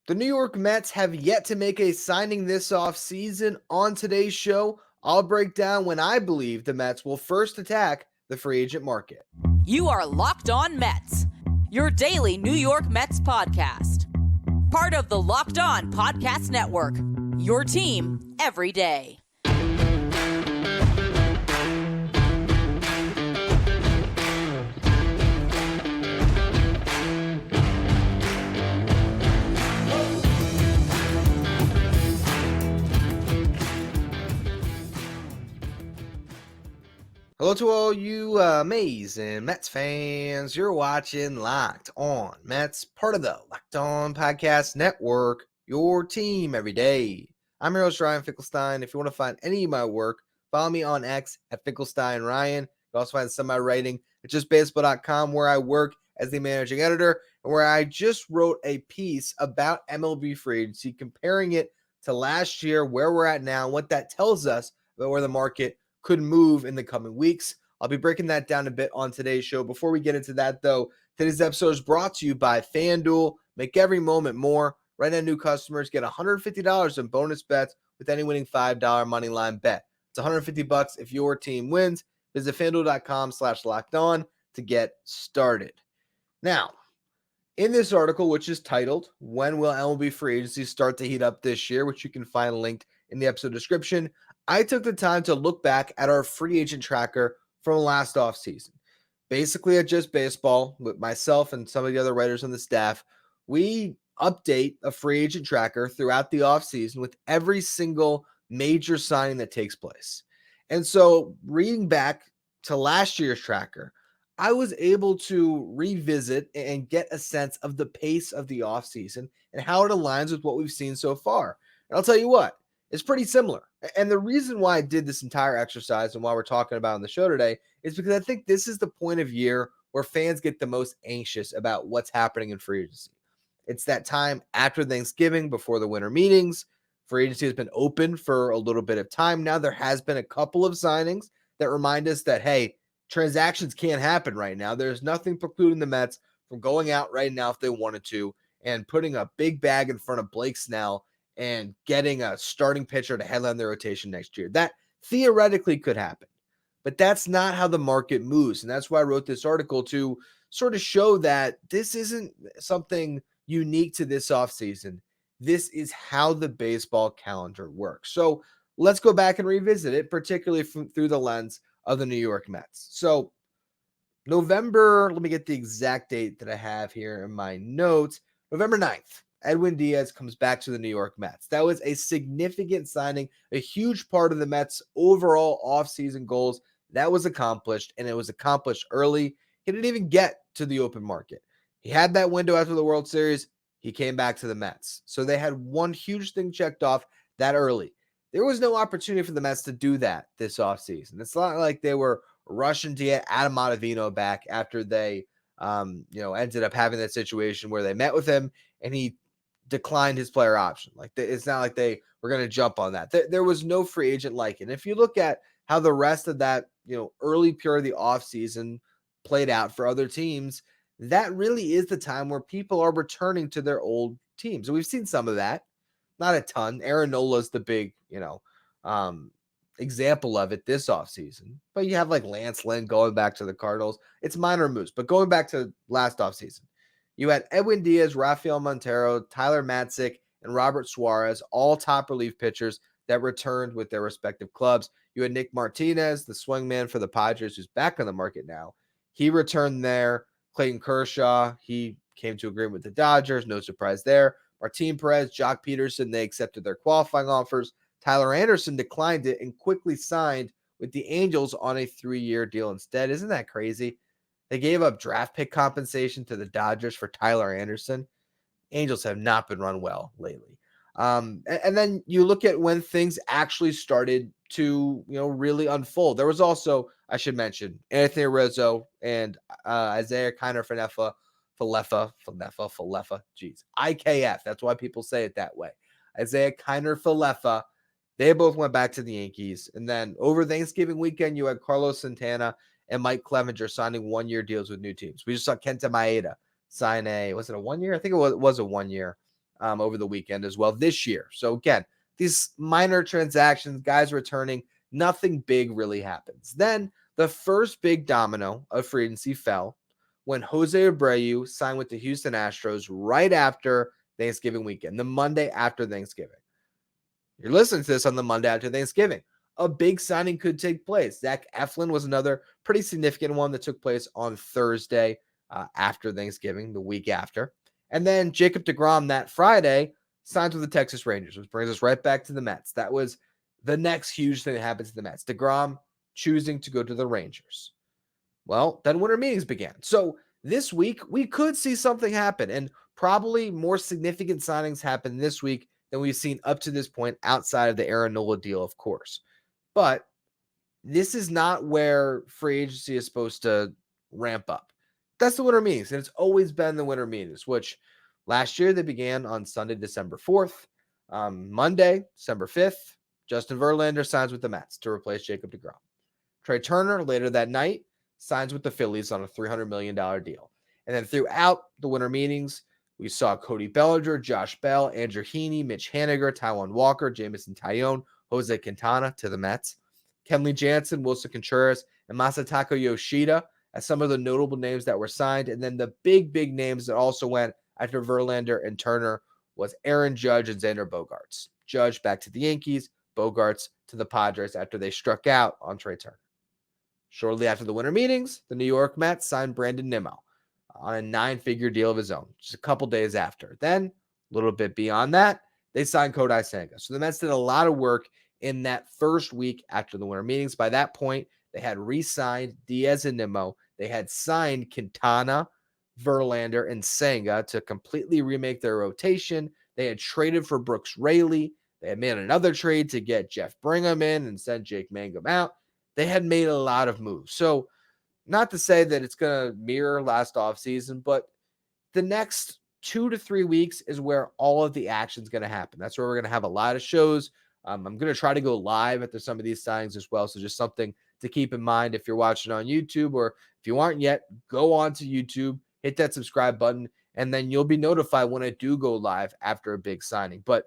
The New York Mets have yet to make a signing this offseason. On today's show, I'll break down when I believe the Mets will first attack the free agent market. You are Locked On Mets, your daily New York Mets podcast. Part of the Locked On Podcast Network, your team every day. Hello to all you amazing Mets fans. You're watching Locked On Mets, part of the Locked On Podcast Network, your team every day. I'm your host, Ryan Finkelstein. If you want to find any of my work, follow me on X at Finkelstein Ryan. You can also find some of my writing at justbaseball.com, where I work as the managing editor and where I just wrote a piece about MLB free agency, comparing it to last year, where we're at now, and what that tells us about where the market could move in the coming weeks. I'll be breaking that down a bit on today's show. Before we get into that, though, today's episode is brought to you by FanDuel. Make every moment more. Right now, new customers get $150 in bonus bets with any winning $5 moneyline bet. It's $150 if your team wins. Visit FanDuel.com/lockedon to get started. Now, in this article, which is titled, "When Will MLB Free Agency Start to Heat Up This Year?" which you can find linked in the episode description, I took the time to look back at our free agent tracker from last offseason. Basically, at Just Baseball, with myself and some of the other writers on the staff, we update a free agent tracker throughout the offseason with every single major signing that takes place. And so, reading back to last year's tracker, I was able to revisit and get a sense of the pace of the offseason and how it aligns with what we've seen so far. And I'll tell you what, it's pretty similar. And the reason why I did this entire exercise and why we're talking about on the show today is because I think this is the point of year where fans get the most anxious about what's happening in free agency. It's that time after Thanksgiving, before the winter meetings. Free agency has been open for a little bit of time now. There has been a couple of signings that remind us that, hey, transactions can't happen right now. There's nothing precluding the Mets from going out right now if they wanted to and putting a big bag in front of Blake Snell and getting a starting pitcher to headline their rotation next year. That theoretically could happen, but that's not how the market moves. And that's why I wrote this article, to sort of show that this isn't something unique to this offseason. This is how the baseball calendar works. So let's go back and revisit it, particularly through the lens of the New York Mets. So November, let me get the exact date that I have here in my notes. November 9th. Edwin Diaz comes back to the New York Mets. That was a significant signing, a huge part of the Mets' overall offseason goals. That was accomplished, and it was accomplished early. He didn't even get to the open market. He had that window after the World Series. He came back to the Mets. So they had one huge thing checked off that early. There was no opportunity for the Mets to do that this offseason. It's not like they were rushing to get Adam Ottavino back after they ended up having that situation where they met with him and he declined his player option. It's not like they were going to jump on that. There was no free agent like it. And if you look at how the rest of that, early period of the offseason played out for other teams, that really is the time where people are returning to their old teams. And we've seen some of that, not a ton. Aaron Nola's the big, example of it this offseason. But you have like Lance Lynn going back to the Cardinals. It's minor moves. But going back to last offseason, you had Edwin Diaz, Rafael Montero, Tyler Matzik, and Robert Suarez, all top relief pitchers that returned with their respective clubs. You had Nick Martinez, the swingman for the Padres, who's back on the market now. He returned there. Clayton Kershaw, he came to agreement with the Dodgers. No surprise there. Martin Perez, Jock Peterson, they accepted their qualifying offers. Tyler Anderson declined it and quickly signed with the Angels on a 3-year deal instead. Isn't that crazy? They gave up draft pick compensation to the Dodgers for Tyler Anderson. Angels have not been run well lately. And then you look at when things actually started to, really unfold. There was also, I should mention, Anthony Rizzo and Isaiah Kiner Falefa. Geez, IKF. That's why people say it that way. Isaiah Kiner Falefa. They both went back to the Yankees. And then over Thanksgiving weekend, you had Carlos Santana and Mike Clevenger signing 1-year deals with new teams. We just saw Kenta Maeda sign was it a 1 year? I think it was a 1 year over the weekend as well this year. So again, these minor transactions, guys returning, nothing big really happens. Then the first big domino of free agency fell when Jose Abreu signed with the Houston Astros right after Thanksgiving weekend, the Monday after Thanksgiving. You're listening to this on the Monday after Thanksgiving. A big signing could take place. Zach Eflin was another pretty significant one that took place on Thursday after Thanksgiving, the week after. And then Jacob deGrom that Friday signs with the Texas Rangers, which brings us right back to the Mets. That was the next huge thing that happened to the Mets. deGrom choosing to go to the Rangers. Well, then winter meetings began. So this week, we could see something happen, and probably more significant signings happen this week than we've seen up to this point outside of the Aaron Nola deal, of course. But this is not where free agency is supposed to ramp up. That's the winter meetings, and it's always been the winter meetings, which last year they began on Sunday, December 4th. Monday, December 5th, Justin Verlander signs with the Mets to replace Jacob deGrom. Trey Turner later that night signs with the Phillies on a $300 million deal. And then throughout the winter meetings, we saw Cody Bellinger, Josh Bell, Andrew Heaney, Mitch Haniger, Taijuan Walker, Jameson Taillon, Jose Quintana to the Mets. Kenley Jansen, Wilson Contreras, and Masataka Yoshida as some of the notable names that were signed. And then the big names that also went after Verlander and Turner was Aaron Judge and Xander Bogaerts. Judge back to the Yankees, Bogaerts to the Padres after they struck out on Trey Turner. Shortly after the winter meetings, the New York Mets signed Brandon Nimmo on a 9-figure deal of his own, just a couple days after. Then, a little bit beyond that, they signed Kodai Senga. So the Mets did a lot of work in that first week after the winter meetings. By that point, they had re-signed Diaz and Nimmo. They had signed Quintana, Verlander, and Senga to completely remake their rotation. They had traded for Brooks Raley. They had made another trade to get Jeff Brigham in and send Jake Mangum out. They had made a lot of moves. So not to say that it's going to mirror last offseason, but the next 2 to 3 weeks is where all of the action is going to happen. That's where we're going to have a lot of shows. I'm going to try to go live after some of these signings as well. So just something to keep in mind if you're watching on YouTube, or if you aren't yet, go on to YouTube, hit that subscribe button, and then you'll be notified when I do go live after a big signing. But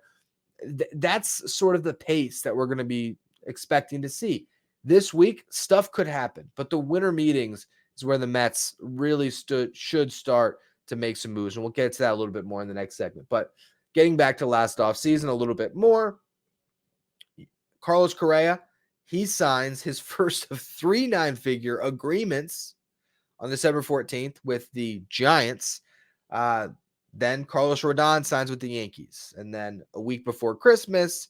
that's sort of the pace that we're going to be expecting to see. This week, stuff could happen, but the winter meetings is where the Mets really should start to make some moves, and we'll get to that a little bit more in the next segment. But getting back to last offseason a little bit more, Carlos Correa, he signs his first of 3 9-figure agreements on December 14th with the Giants. Then Carlos Rodon signs with the Yankees. And then a week before Christmas,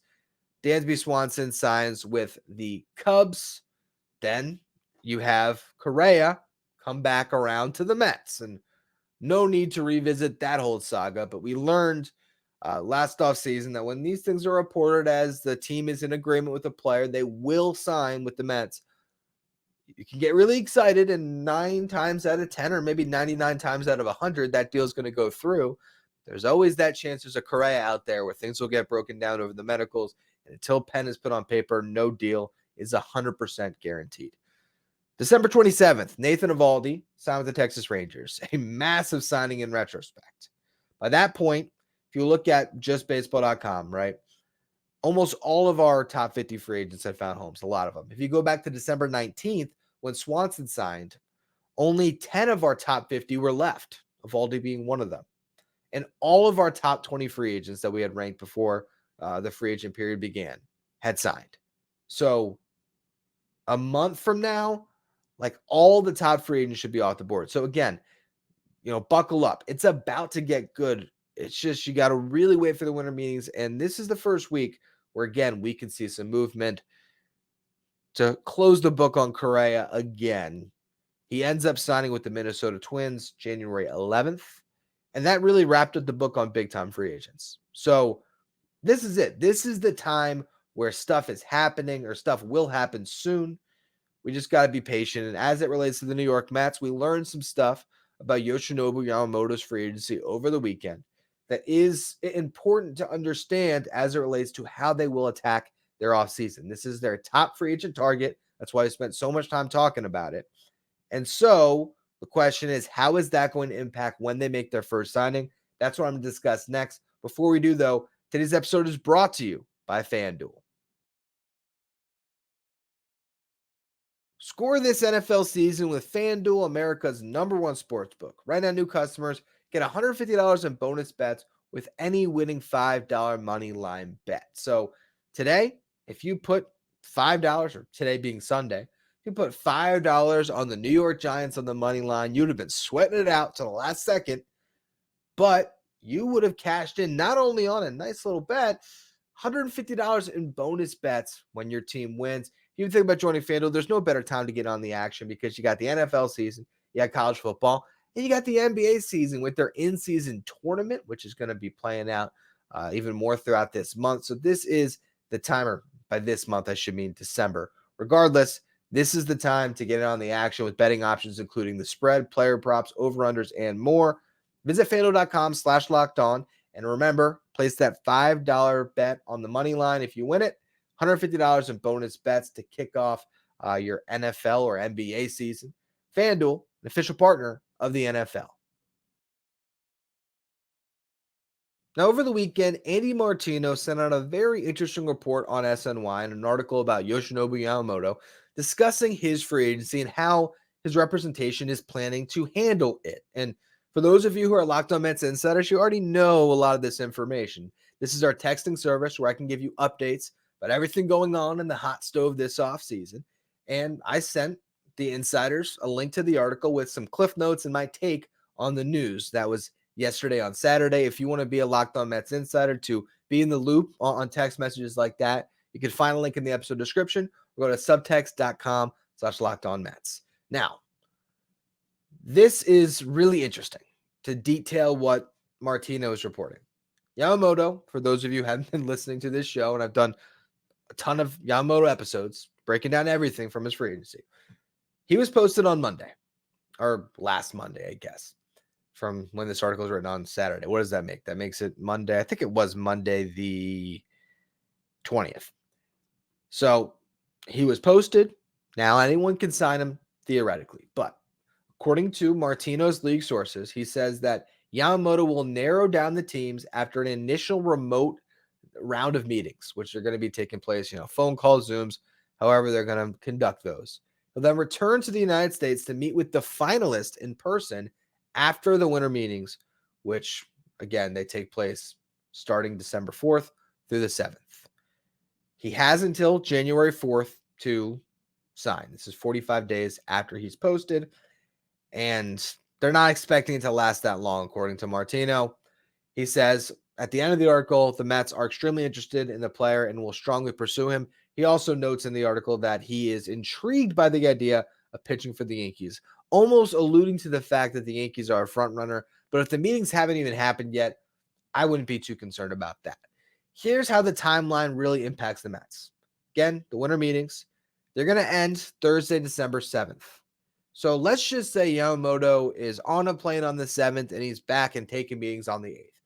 Dansby Swanson signs with the Cubs. Then you have Correa come back around to the Mets. And no need to revisit that whole saga, but we learned last offseason that when these things are reported as the team is in agreement with a player, they will sign with the Mets. You can get really excited, and 9 times out of 10, or maybe 99 times out of 100, that deal is going to go through. There's always that chance there's a Correa out there where things will get broken down over the medicals, and until pen is put on paper, no deal is 100% guaranteed. December 27th, Nathan Eovaldi signed with the Texas Rangers, a massive signing in retrospect. By that point, if you look at justbaseball.com, right, almost all of our top 50 free agents had found homes, a lot of them. If you go back to December 19th, when Swanson signed, only 10 of our top 50 were left, Eovaldi being one of them. And all of our top 20 free agents that we had ranked before the free agent period began had signed. So a month from now, like, all the top free agents should be off the board. So again, buckle up. It's about to get good. It's just you got to really wait for the winter meetings. And this is the first week where, again, we can see some movement. To close the book on Correa again, he ends up signing with the Minnesota Twins January 11th. And that really wrapped up the book on big-time free agents. So this is it. This is the time where stuff is happening, or stuff will happen soon. We just got to be patient. And as it relates to the New York Mets, we learned some stuff about Yoshinobu Yamamoto's free agency over the weekend that is important to understand as it relates to how they will attack their offseason. This is their top free agent target. That's why I spent so much time talking about it. And so the question is, how is that going to impact when they make their first signing? That's what I'm going to discuss next Before we do, though, today's episode is brought to you by FanDuel. Score this NFL season with FanDuel, America's #1 sportsbook. Right now, new customers get $150 in bonus bets with any winning $5 money line bet. So today, if you put $5, or today being Sunday, if you put $5 on the New York Giants on the money line, you'd have been sweating it out to the last second, but you would have cashed in not only on a nice little bet, $150 in bonus bets when your team wins. If you think about joining FanDuel, there's no better time to get on the action because you got the NFL season, you got college football, and you got the NBA season with their in-season tournament, which is going to be playing out even more throughout this month. So this is the timer. By this month, I should mean December. Regardless, this is the time to get in on the action with betting options, including the spread, player props, over-unders, and more. Visit FanDuel.com/lockedon. And remember, place that $5 bet on the money line. If you win it, $150 in bonus bets to kick off your NFL or NBA season. FanDuel, an official partner of the NFL. Now, over the weekend, Andy Martino sent out a very interesting report on SNY and an article about Yoshinobu Yamamoto discussing his free agency and how his representation is planning to handle it. And for those of you who are Locked On Mets insiders, you already know a lot of this information. This is our texting service where I can give you updates about everything going on in the hot stove this offseason. And I sent the insiders a link to the article with some cliff notes and my take on the news. That was yesterday on Saturday. If you want to be a Locked On Mets insider to be in the loop on text messages like that, you can find a link in the episode description or go to subtext.com/LockedOnMets. Now, this is really interesting to detail what Martino is reporting. Yamamoto, for those of you who haven't been listening to this show, and I've done a ton of Yamamoto episodes breaking down everything from his free agency. He was posted on Monday, or last Monday, I guess, from when this article was written on Saturday. What does that make? That makes it Monday. I think it was Monday the 20th. So he was posted. Now anyone can sign him theoretically, but according to Martino's league sources, he says that Yamamoto will narrow down the teams after an initial remote round of meetings, which are going to be taking place, phone calls, Zooms, however they're going to conduct those. He'll then return to the United States to meet with the finalists in person after the winter meetings, which, again, they take place starting December 4th through the 7th. He has until January 4th to sign. This is 45 days after he's posted, and they're not expecting it to last that long, according to Martino. He says, at the end of the article, the Mets are extremely interested in the player and will strongly pursue him. He also notes in the article that he is intrigued by the idea of pitching for the Yankees, almost alluding to the fact that the Yankees are a front runner. But if the meetings haven't even happened yet, I wouldn't be too concerned about that. Here's how the timeline really impacts the Mets. Again, the winter meetings, they're going to end Thursday, December 7th. So let's just say Yamamoto is on a plane on the 7th and he's back and taking meetings on the 8th,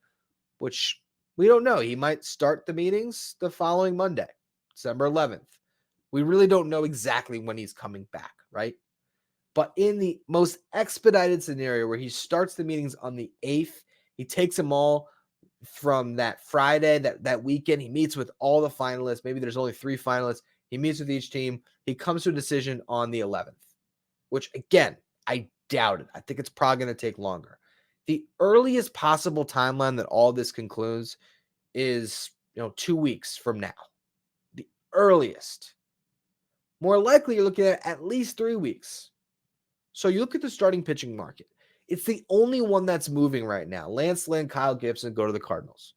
which we don't know. He might start the meetings the following Monday, December 11th. We really don't know exactly when he's coming back, right? But in the most expedited scenario where he starts the meetings on the 8th, he takes them all from that Friday, that weekend. He meets with all the finalists. Maybe there's only 3 finalists. He meets with each team. He comes to a decision on the 11th, which, again, I doubt it. I think it's probably going to take longer. The earliest possible timeline that all this concludes is, 2 weeks from now. The earliest. More likely, you're looking at least 3 weeks. So you look at the starting pitching market. It's the only one that's moving right now. Lance Lynn, Kyle Gibson go to the Cardinals.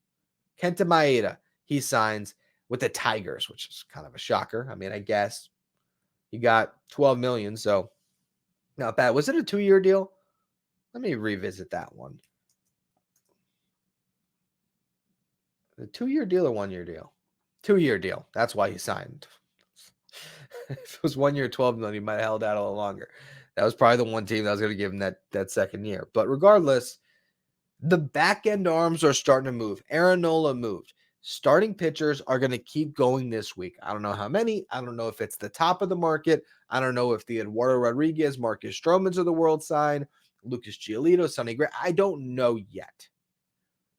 Kenta Maeda, he signs with the Tigers, which is kind of a shocker. I mean, I guess he got $12 million, so not bad. Was it a 2-year deal? Let me revisit that one. The 2-year deal or 1-year deal? 2-year deal. That's why he signed. If it was 1 year, $12 million, he might have held out a little longer. That was probably the one team that was going to give him that second year. But regardless, the back end arms are starting to move. Aaron Nola moved. Starting pitchers are going to keep going this week. I don't know how many. I don't know if it's the top of the market. I don't know if the Eduardo Rodriguez, Marcus Stromans of the world sign, Lucas Giolito, Sonny Gray. I don't know yet.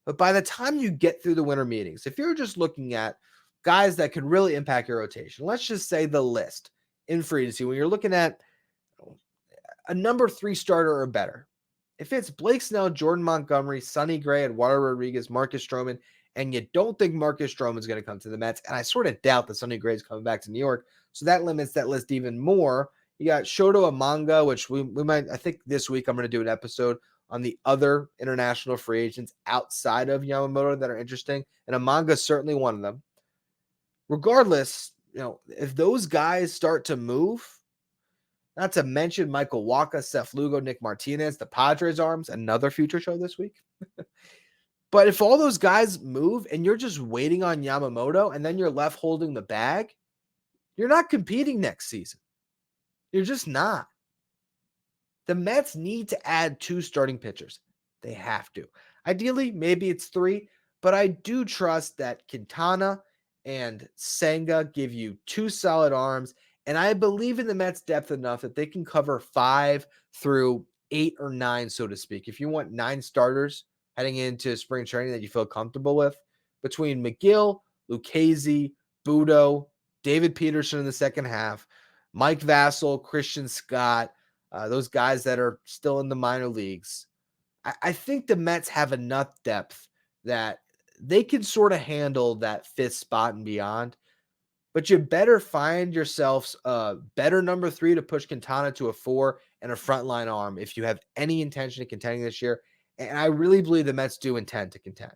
But by the time you get through the winter meetings, if you're just looking at guys that could really impact your rotation, let's just say the list in free agency, when you're looking at a number 3 starter or better, if it's Blake Snell, Jordan Montgomery, Sonny Gray, Eduardo Rodriguez, Marcus Stroman, and you don't think Marcus Stroman is going to come to the Mets, and I sort of doubt that Sonny Gray is coming back to New York, so that limits that list even more. You got Shoto Amanga, which we might, I think this week I'm going to do an episode on the other international free agents outside of Yamamoto that are interesting, and Amanga is certainly one of them. Regardless, if those guys start to move, not to mention Michael Wacha, Seth Lugo, Nick Martinez, the Padres arms, another future show this week. But if all those guys move and you're just waiting on Yamamoto and then you're left holding the bag, you're not competing next season. You're just not. The Mets need to add 2 starting pitchers. They have to. Ideally, maybe it's 3, but I do trust that Quintana and Senga give you 2 solid arms, and I believe in the Mets' depth enough that they can cover 5 through 8 or 9, so to speak. If you want 9 starters heading into spring training that you feel comfortable with, between McGill, Lucchesi, Budo, David Peterson in the second half, Mike Vassell, Christian Scott, those guys that are still in the minor leagues, I think the Mets have enough depth that they can sort of handle that 5th spot and beyond. But you better find yourselves a better number 3 to push Quintana to a 4 and a frontline arm if you have any intention of contending this year. And I really believe the Mets do intend to contend.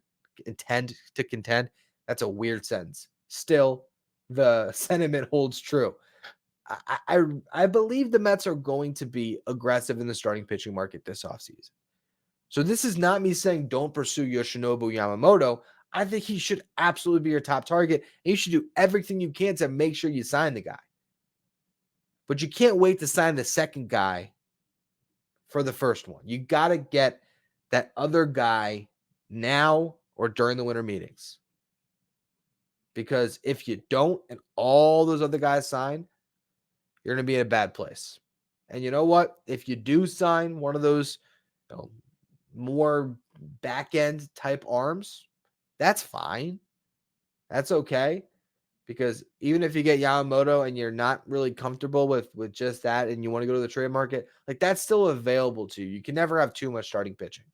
Intend to contend. That's a weird sentence. Still, the sentiment holds true. I believe the Mets are going to be aggressive in the starting pitching market this offseason. So this is not me saying don't pursue Yoshinobu Yamamoto. I think he should absolutely be your top target, and you should do everything you can to make sure you sign the guy. But you can't wait to sign the second guy for the first one. You got to get that other guy now or during the winter meetings. Because if you don't and all those other guys sign, you're going to be in a bad place. And you know what? If you do sign one of those more back-end type arms, that's fine. That's okay. Because even if you get Yamamoto and you're not really comfortable with just that and you want to go to the trade market, like that's still available to you. You can never have too much starting pitching.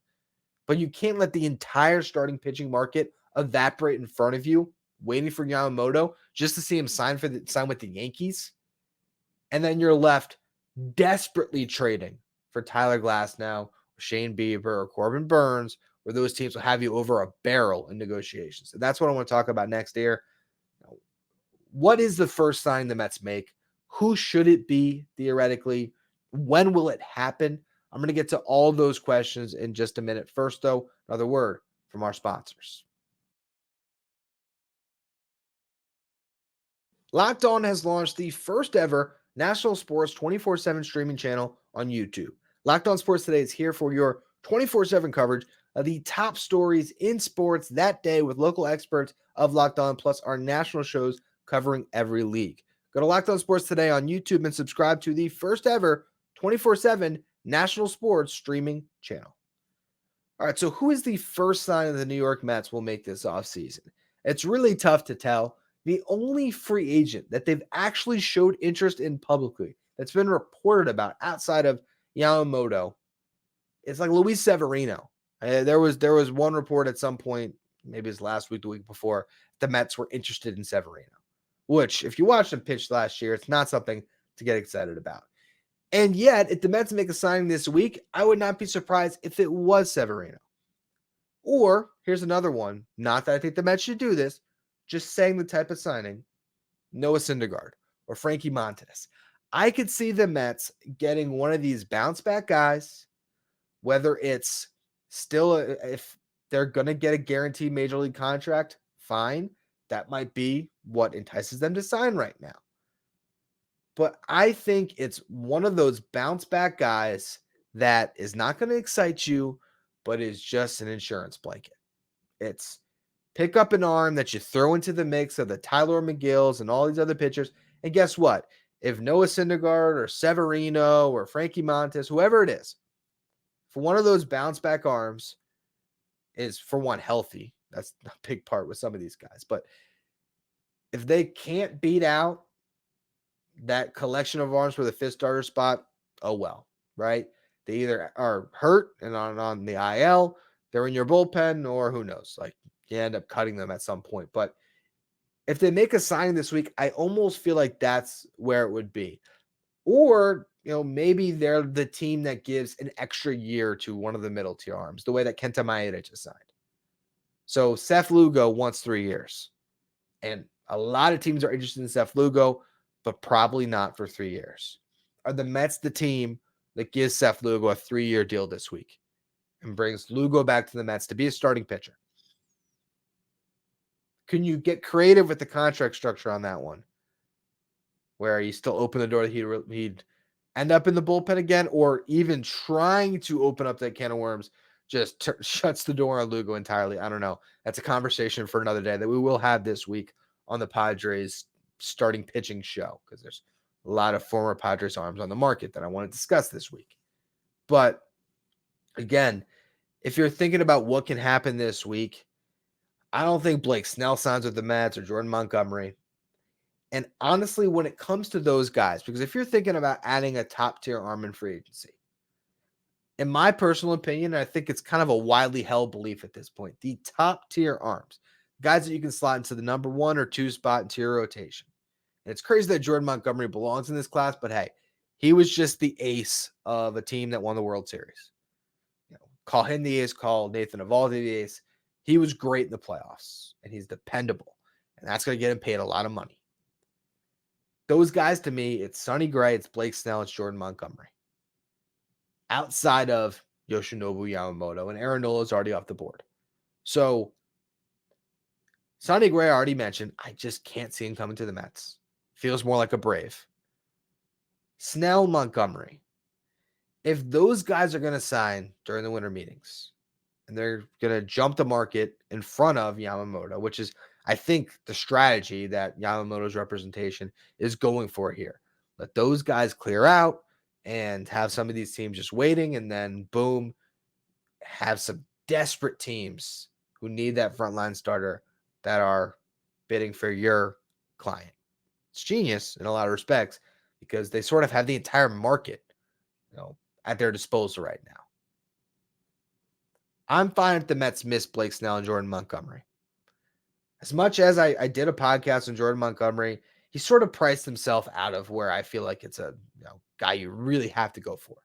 But you can't let the entire starting pitching market evaporate in front of you, waiting for Yamamoto just to see him sign with the Yankees. And then you're left desperately trading for Tyler Glasnow, or Shane Bieber, or Corbin Burns, where those teams will have you over a barrel in negotiations. So that's what I want to talk about next year. What is the first sign the Mets make? Who should it be, theoretically? When will it happen? I'm going to get to all those questions in just a minute. First, though, another word from our sponsors. Locked On has launched the first ever national sports 24/7 streaming channel on YouTube. Locked On Sports Today is here for your 24/7 coverage of the top stories in sports that day with local experts of Locked On, plus our national shows covering every league. Go to Locked On Sports Today on YouTube and subscribe to the first ever 24/7 national sports streaming channel. All right, so who is the first sign of the New York Mets will make this offseason? It's really tough to tell. The only free agent that they've actually showed interest in publicly that's been reported about outside of Yamamoto, it's like Luis Severino. There was one report at some point, maybe it was last week, the week before, the Mets were interested in Severino, which if you watched him pitch last year, it's not something to get excited about. And yet, if the Mets make a signing this week, I would not be surprised if it was Severino. Or, here's another one, not that I think the Mets should do this, just saying the type of signing, Noah Syndergaard or Frankie Montas. I could see the Mets getting one of these bounce back guys, whether it's still, if they're going to get a guaranteed major league contract, fine. That might be what entices them to sign right now. But I think it's one of those bounce back guys that is not going to excite you, but is just an insurance blanket. It's pick up an arm that you throw into the mix of the Tyler McGills and all these other pitchers. And guess what? If Noah Syndergaard or Severino or Frankie Montas, whoever it is, for one of those bounce back arms, is, for one, healthy. That's a big part with some of these guys. But if they can't beat out that collection of arms for the fifth starter spot, oh well, right? They either are hurt and on the IL, they're in your bullpen, or who knows? Like, you end up cutting them at some point. But if they make a signing this week, I almost feel like that's where it would be. Or, maybe they're the team that gives an extra year to one of the middle tier arms, the way that Kenta Maeda just signed. So Seth Lugo wants 3 years. And a lot of teams are interested in Seth Lugo, but probably not for 3 years. Are the Mets the team that gives Seth Lugo a 3-year deal this week and brings Lugo back to the Mets to be a starting pitcher? Can you get creative with the contract structure on that one, where you still open the door that he'd end up in the bullpen again, or even trying to open up that can of worms just shuts the door on Lugo entirely? I don't know. That's a conversation for another day that we will have this week on the Padres starting pitching show, because there's a lot of former Padres arms on the market that I want to discuss this week. But again, if you're thinking about what can happen this week, I don't think Blake Snell signs with the Mets or Jordan Montgomery. And honestly, when it comes to those guys, because if you're thinking about adding a top tier arm in free agency, in my personal opinion, I think it's kind of a widely held belief at this point, the top tier arms, guys that you can slot into the number 1 or 2 spot into your rotation. And it's crazy that Jordan Montgomery belongs in this class, but hey, he was just the ace of a team that won the World Series. Call him the ace, call Nathan Eovaldi the ace. He was great in the playoffs, and he's dependable, and that's going to get him paid a lot of money. Those guys, to me, it's Sonny Gray, it's Blake Snell, it's Jordan Montgomery. Outside of Yoshinobu Yamamoto, and Aaron Nola is already off the board. So, Sonny Gray, I already mentioned, I just can't see him coming to the Mets. Feels more like a Brave. Snell, Montgomery. If those guys are going to sign during the winter meetings, and they're going to jump the market in front of Yamamoto, which is, I think, the strategy that Yamamoto's representation is going for here. Let those guys clear out and have some of these teams just waiting, and then boom, have some desperate teams who need that frontline starter that are bidding for your client. It's genius in a lot of respects, because they sort of have the entire market, at their disposal right now. I'm fine if the Mets miss Blake Snell and Jordan Montgomery. As much as I did a podcast on Jordan Montgomery, he sort of priced himself out of where I feel like it's a guy you really have to go for.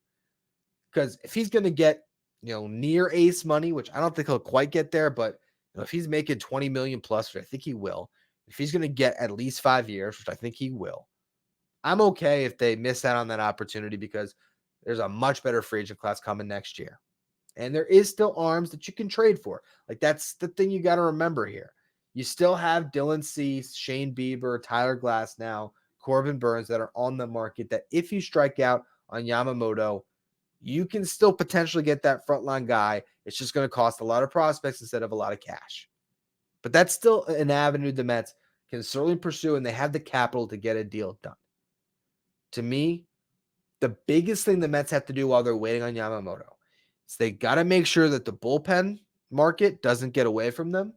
Because if he's going to get near ace money, which I don't think he'll quite get there, but if he's making $20 million plus, which I think he will, if he's going to get at least 5 years, which I think he will, I'm okay if they miss out on that opportunity, because there's a much better free agent class coming next year. And there is still arms that you can trade for. Like, that's the thing you got to remember here. You still have Dylan Cease, Shane Bieber, Tyler Glasnow, Corbin Burns that are on the market, that if you strike out on Yamamoto, you can still potentially get that frontline guy. It's just going to cost a lot of prospects instead of a lot of cash. But that's still an avenue the Mets can certainly pursue, and they have the capital to get a deal done. To me, the biggest thing the Mets have to do while they're waiting on Yamamoto is they got to make sure that the bullpen market doesn't get away from them,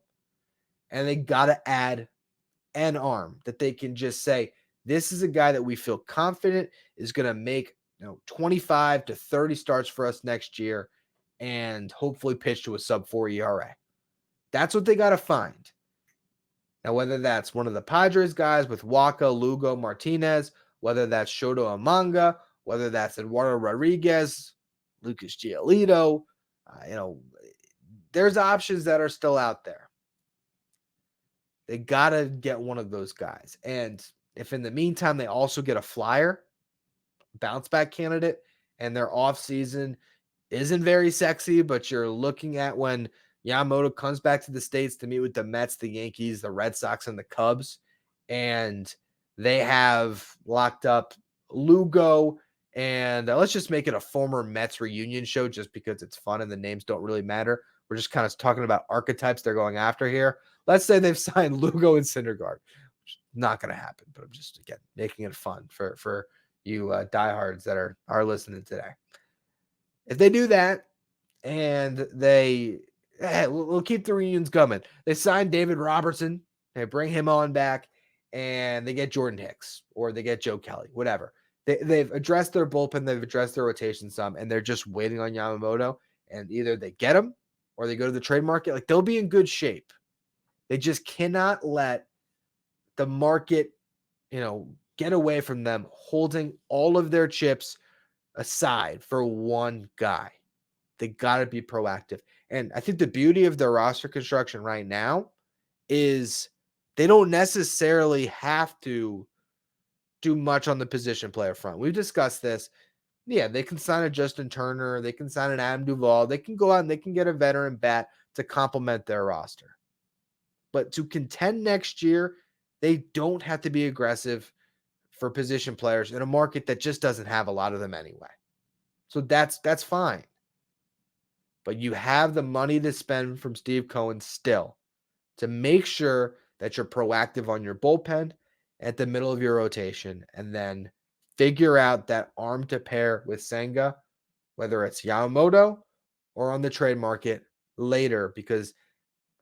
and they got to add an arm that they can just say, this is a guy that we feel confident is going to make 25 to 30 starts for us next year and hopefully pitch to a sub-4 ERA. That's what they got to find. Now, whether that's one of the Padres guys with Waka, Lugo, Martinez, whether that's Shoto Amanga, whether that's Eduardo Rodriguez, Lucas Giolito, there's options that are still out there. They got to get one of those guys. And if in the meantime they also get a flyer, bounce back candidate, and their offseason isn't very sexy, but you're looking at when Yamamoto comes back to the States to meet with the Mets, the Yankees, the Red Sox, and the Cubs, and they have locked up Lugo, and let's just make it a former Mets reunion show just because it's fun and the names don't really matter. We're just kind of talking about archetypes they're going after here. Let's say they've signed Lugo and Syndergaard. Not going to happen, but I'm just, again, making it fun for you diehards that are listening today. If they do that and they we'll keep the reunions coming. They signed David Robertson. They bring him on back, and they get Jordan Hicks or they get Joe Kelly, whatever. They've addressed their bullpen. They've addressed their rotation some, and they're just waiting on Yamamoto. And either they get him or they go to the trade market. Like, they'll be in good shape. They just cannot let the market, get away from them holding all of their chips aside for one guy. They got to be proactive. And I think the beauty of their roster construction right now is they don't necessarily have to do much on the position player front. We've discussed this. Yeah, they can sign a Justin Turner. They can sign an Adam Duvall. They can go out and they can get a veteran bat to complement their roster. But to contend next year, they don't have to be aggressive for position players in a market that just doesn't have a lot of them anyway. So that's fine. But you have the money to spend from Steve Cohen still to make sure that you're proactive on your bullpen at the middle of your rotation, and then figure out that arm to pair with Senga, whether it's Yamamoto or on the trade market later, because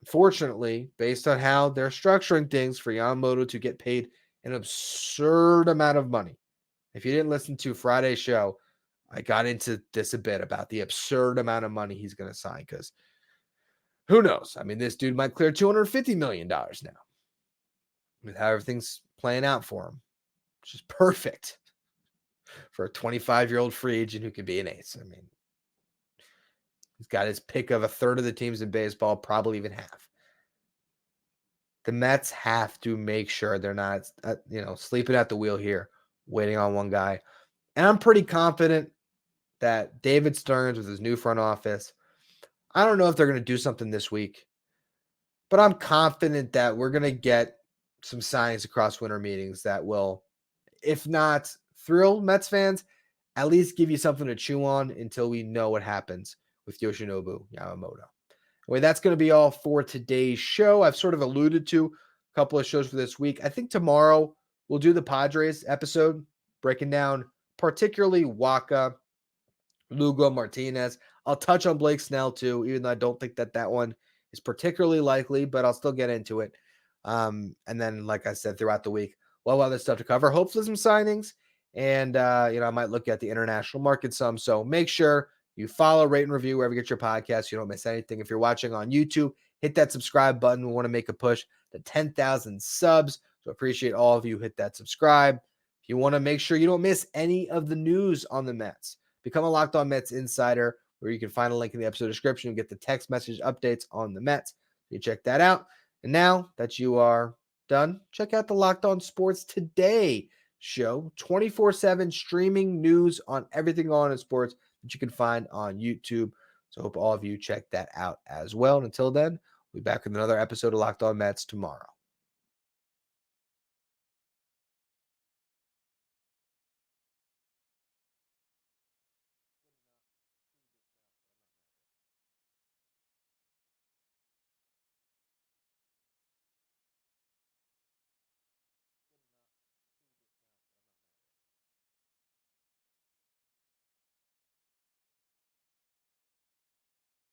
unfortunately, based on how they're structuring things for Yamamoto to get paid an absurd amount of money. If you didn't listen to Friday's show, I got into this a bit about the absurd amount of money he's going to sign, because who knows? I mean, this dude might clear $250 million now with how everything's playing out for him, which is perfect for a 25-year-old free agent who can be an ace. I mean, he's got his pick of a third of the teams in baseball, probably even half. The Mets have to make sure they're not, sleeping at the wheel here, waiting on one guy. And I'm pretty confident that David Stearns with his new front office, I don't know if they're going to do something this week, but I'm confident that we're going to get some signings across winter meetings that will, if not thrill Mets fans, at least give you something to chew on until we know what happens with Yoshinobu Yamamoto. Anyway, that's going to be all for today's show. I've sort of alluded to a couple of shows for this week. I think tomorrow we'll do the Padres episode, breaking down particularly Waka, Lugo, Martinez. I'll touch on Blake Snell too, even though I don't think that one is particularly likely, but I'll still get into it. And then, like I said, throughout the week, we'll have other stuff to cover. Hopefully some signings. And, I might look at the international market some. So make sure you follow, rate, and review wherever you get your podcasts. You don't miss anything. If you're watching on YouTube, hit that subscribe button. We want to make a push to 10,000 subs. So appreciate all of you. Hit that subscribe. If you want to make sure you don't miss any of the news on the Mets, become a Locked On Mets insider, where you can find a link in the episode description and get the text message updates on the Mets. You check that out. And now that you are done, check out the Locked On Sports Today show, 24/7 streaming news on everything on in sports that you can find on YouTube. So I hope all of you check that out as well. And until then, we'll be back with another episode of Locked On Mets tomorrow.